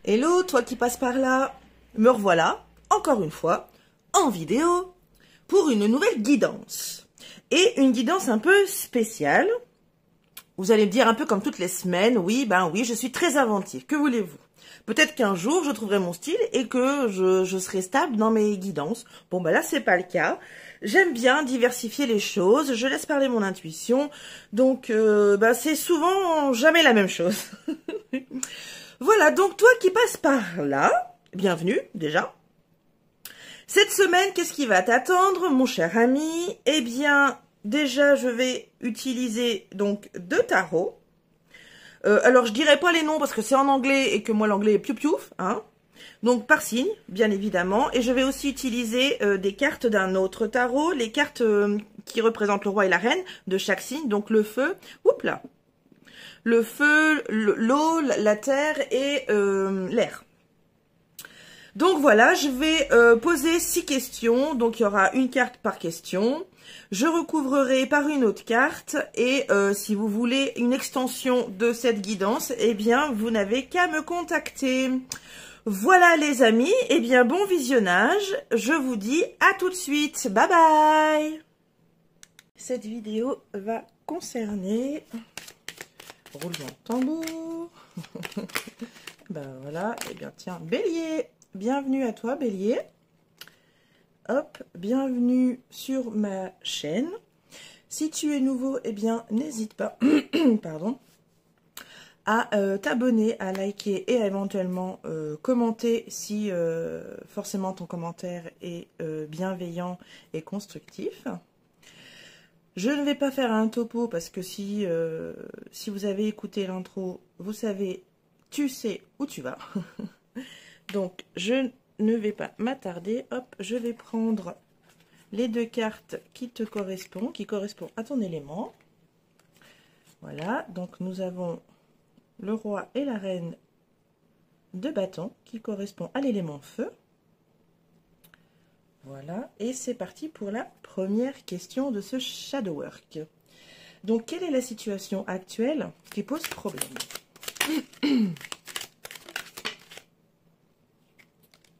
Hello, toi qui passes par là, me revoilà, encore une fois, en vidéo, pour une nouvelle guidance. Et une guidance un peu spéciale. Vous allez me dire un peu comme toutes les semaines, oui, je suis très inventive, que voulez-vous? Peut-être qu'un jour, je trouverai mon style et que je serai stable dans mes guidances. Bon, là, c'est pas le cas. J'aime bien diversifier les choses, je laisse parler mon intuition. Donc, c'est souvent jamais la même chose. Voilà, donc toi qui passes par là, bienvenue déjà. Cette semaine, qu'est-ce qui va t'attendre, mon cher ami? Eh bien, déjà, je vais utiliser donc 2 tarots. Alors, je dirai pas les noms parce que c'est en anglais et que moi, l'anglais est piou-piouf, hein. Donc, par signe, bien évidemment. Et je vais aussi utiliser des cartes d'un autre tarot, les cartes qui représentent le roi et la reine de chaque signe. Donc, le feu, oups là. Le feu, l'eau, la terre et l'air. Donc voilà, je vais poser 6 questions. Donc il y aura une carte par question. Je recouvrerai par une autre carte. Et si vous voulez une extension de cette guidance, eh bien vous n'avez qu'à me contacter. Voilà les amis, eh bien bon visionnage. Je vous dis à tout de suite. Bye bye. Cette vidéo va concerner... roulement de tambour. Voilà, et bien tiens, Bélier, bienvenue à toi Bélier. Hop, bienvenue sur ma chaîne. Si tu es nouveau, eh bien n'hésite pas, pardon, à t'abonner, à liker et à éventuellement commenter si forcément ton commentaire est bienveillant et constructif. Je ne vais pas faire un topo parce que si vous avez écouté l'intro, vous savez, tu sais où tu vas. Donc, je ne vais pas m'attarder. Hop, je vais prendre les 2 cartes qui te correspondent, qui correspondent à ton élément. Voilà, donc nous avons le roi et la reine de bâton qui correspond à l'élément feu. Voilà, et c'est parti pour la première question de ce shadow work. Donc, quelle est la situation actuelle qui pose problème?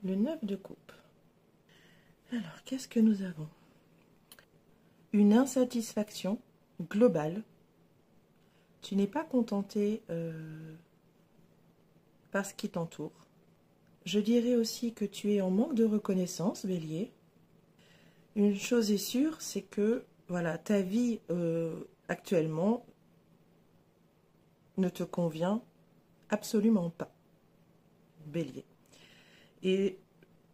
Le 9 de coupe. Alors, qu'est-ce que nous avons? Une insatisfaction globale. Tu n'es pas contenté par ce qui t'entoure. Je dirais aussi que tu es en manque de reconnaissance, Bélier. Une chose est sûre, c'est que voilà, ta vie actuellement ne te convient absolument pas, Bélier. Et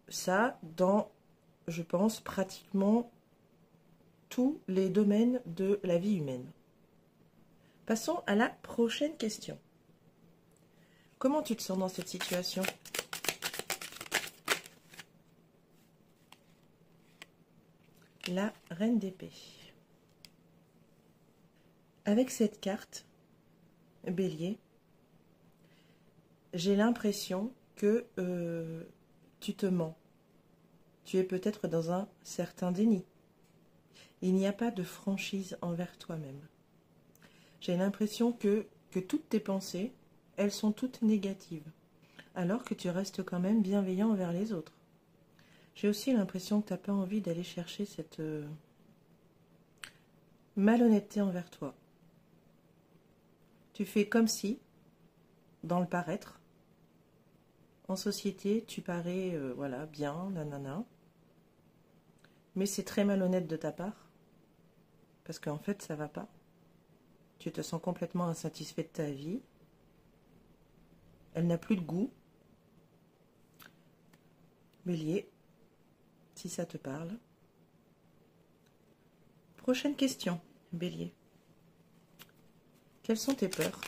ça, dans, je pense, pratiquement tous les domaines de la vie humaine. Passons à la prochaine question. Comment tu te sens dans cette situation ? La reine d'épée. Avec cette carte, Bélier, j'ai l'impression que tu te mens. Tu es peut-être dans un certain déni. Il n'y a pas de franchise envers toi-même. J'ai l'impression que toutes tes pensées, elles sont toutes négatives, alors que tu restes quand même bienveillant envers les autres. J'ai aussi l'impression que tu n'as pas envie d'aller chercher cette malhonnêteté envers toi. Tu fais comme si, dans le paraître, en société, tu parais voilà, bien, nanana. Mais c'est très malhonnête de ta part, parce qu'en fait, ça ne va pas. Tu te sens complètement insatisfait de ta vie. Elle n'a plus de goût. Bélier, si ça te parle. Prochaine question, Bélier. Quelles sont tes peurs?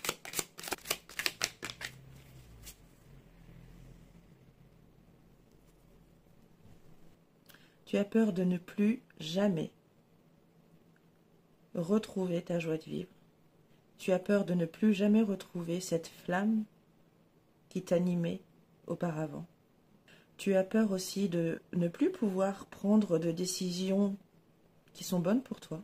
Tu as peur de ne plus jamais retrouver ta joie de vivre. Tu as peur de ne plus jamais retrouver cette flamme qui t'animait auparavant. Tu as peur aussi de ne plus pouvoir prendre de décisions qui sont bonnes pour toi.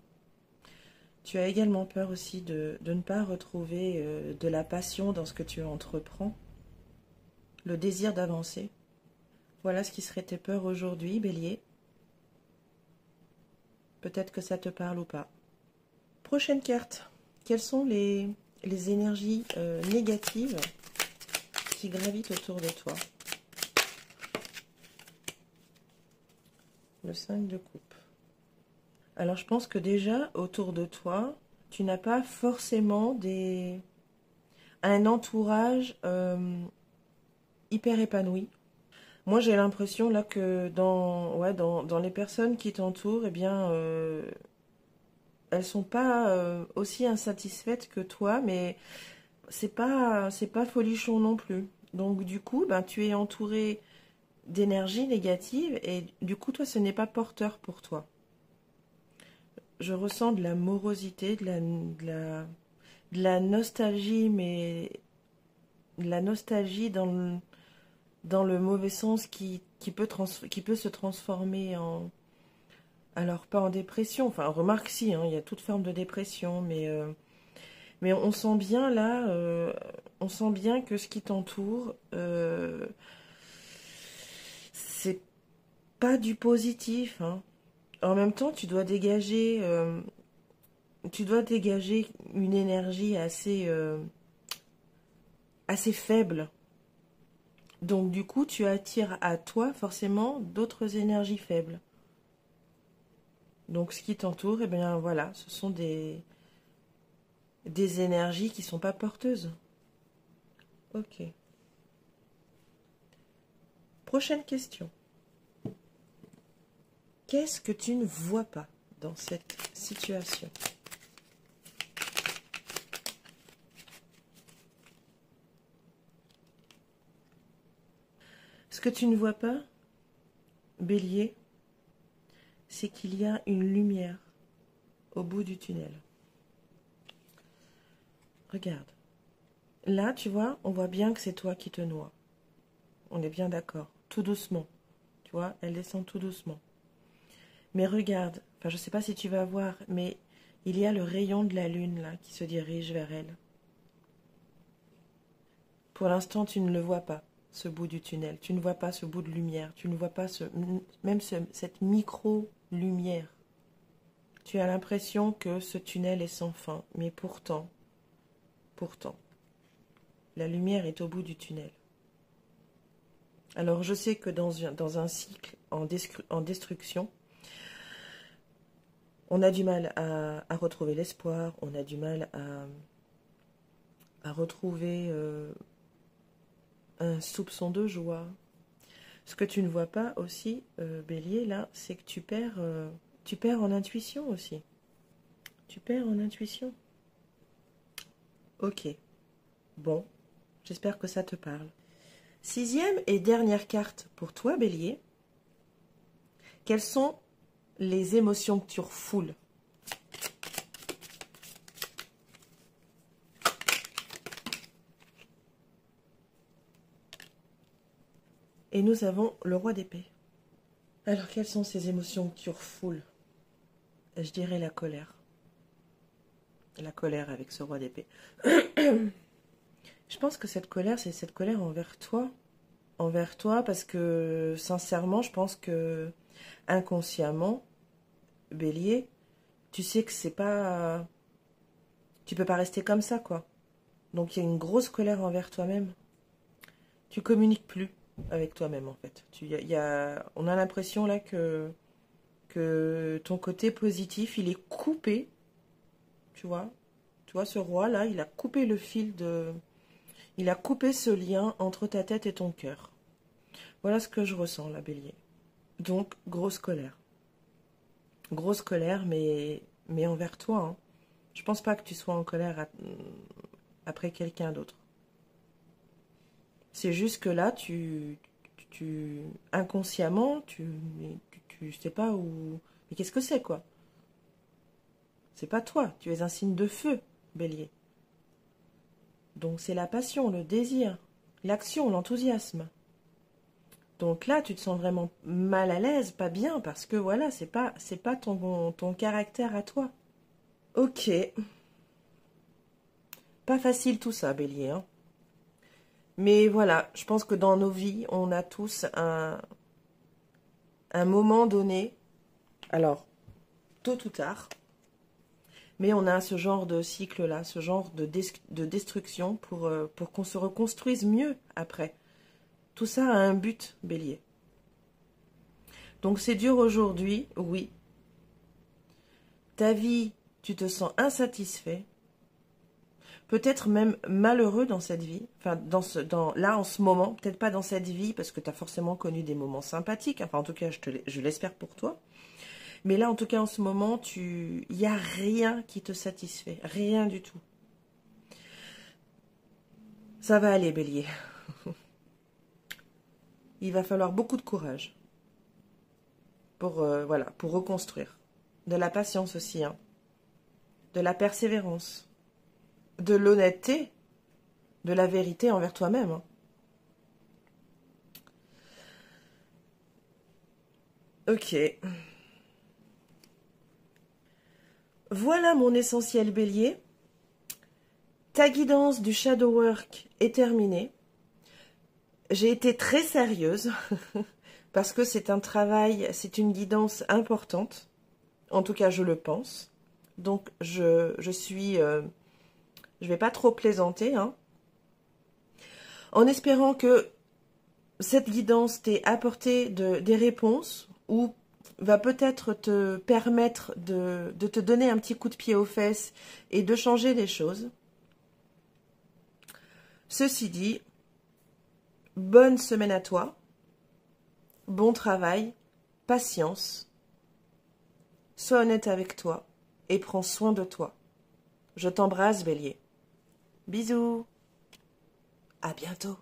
Tu as également peur aussi de ne pas retrouver de la passion dans ce que tu entreprends. le désir d'avancer. Voilà ce qui serait tes peurs aujourd'hui, Bélier. Peut-être que ça te parle ou pas. Prochaine carte. Quelles sont les énergies négatives qui gravitent autour de toi? Le 5 de coupe. Alors, je pense que déjà, autour de toi, tu n'as pas forcément un entourage hyper épanoui. Moi, j'ai l'impression là que dans les personnes qui t'entourent, eh bien, elles sont pas aussi insatisfaites que toi, mais c'est pas folichon non plus. Donc, du coup, ben, tu es entouré d'énergie négative et du coup, toi, ce n'est pas porteur pour toi. Je ressens de la morosité, de la nostalgie, mais de la nostalgie dans le mauvais sens qui peut se transformer en... Alors, pas en dépression, enfin, remarque si, hein, il y a toute forme de dépression, mais on sent bien là, on sent bien que ce qui t'entoure, c'est pas du positif, hein. En même temps, tu dois dégager une énergie assez faible. Donc, du coup, tu attires à toi forcément d'autres énergies faibles. Donc, ce qui t'entoure, eh bien, voilà, ce sont des énergies qui ne sont pas porteuses. Ok. Prochaine question. Qu'est-ce que tu ne vois pas dans cette situation? Ce que tu ne vois pas, Bélier, c'est qu'il y a une lumière au bout du tunnel. Regarde. Là, tu vois, on voit bien que c'est toi qui te noies. On est bien d'accord. Tout doucement. Tu vois, elle descend tout doucement. Mais regarde, enfin je ne sais pas si tu vas voir, mais il y a le rayon de la lune là qui se dirige vers elle. Pour l'instant, tu ne le vois pas, ce bout du tunnel. Tu ne vois pas ce bout de lumière. Tu ne vois pas cette micro-lumière. Tu as l'impression que ce tunnel est sans fin. Mais pourtant, la lumière est au bout du tunnel. Alors, je sais que dans un cycle en destruction, on a du mal à retrouver l'espoir, on a du mal à retrouver un soupçon de joie. Ce que tu ne vois pas aussi, Bélier, là, c'est que tu perds en intuition aussi. Tu perds en intuition. Ok. Bon, j'espère que ça te parle. 6e et dernière carte pour toi, Bélier. Quelles sont les émotions que tu refoules? Et nous avons le roi d'épée. Alors, quelles sont ces émotions que tu refoules? Je dirais la colère. La colère avec ce roi d'épée. Je pense que cette colère, c'est cette colère envers toi. Envers toi, parce que, sincèrement, je pense que, inconsciemment, Bélier, tu sais que c'est pas... Tu peux pas rester comme ça, quoi. Donc, il y a une grosse colère envers toi-même. Tu communiques plus avec toi-même, en fait. On a l'impression, là, que ton côté positif, il est coupé. Tu vois, ce roi-là, il a coupé le fil de... Il a coupé ce lien entre ta tête et ton cœur. Voilà ce que je ressens, là, Bélier. Donc, grosse colère. Grosse colère, mais envers toi. Hein. Je pense pas que tu sois en colère après quelqu'un d'autre. C'est juste que là, inconsciemment, tu sais pas où... Mais qu'est-ce que c'est, quoi? C'est pas toi, tu es un signe de feu, Bélier. Donc c'est la passion, le désir, l'action, l'enthousiasme. Donc là, tu te sens vraiment mal à l'aise, pas bien, parce que voilà, c'est pas ton caractère à toi. Ok. Pas facile tout ça, Bélier. Hein. Mais voilà, je pense que dans nos vies, on a tous un moment donné, alors, tôt ou tard, mais on a ce genre de cycle-là, ce genre de destruction pour qu'on se reconstruise mieux après. Tout ça a un but, Bélier. Donc c'est dur aujourd'hui, oui. Ta vie, tu te sens insatisfait, peut-être même malheureux dans cette vie, enfin là en ce moment, peut-être pas dans cette vie parce que tu as forcément connu des moments sympathiques, enfin en tout cas je l'espère pour toi. Mais là en tout cas en ce moment, il n'y a rien qui te satisfait, rien du tout. Ça va aller, Bélier. Il va falloir beaucoup de courage voilà, pour reconstruire. De la patience aussi, hein. De la persévérance, de l'honnêteté, de la vérité envers toi-même. Hein. Ok. Voilà mon essentiel, Bélier. Ta guidance du shadow work est terminée. J'ai été très sérieuse parce que c'est un travail, c'est une guidance importante. En tout cas, je le pense. Donc, je vais pas trop plaisanter, hein. En espérant que cette guidance t'ait apporté des réponses ou va peut-être te permettre de te donner un petit coup de pied aux fesses et de changer les choses. Ceci dit, bonne semaine à toi, bon travail, patience, sois honnête avec toi et prends soin de toi. Je t'embrasse, Bélier. Bisous, à bientôt.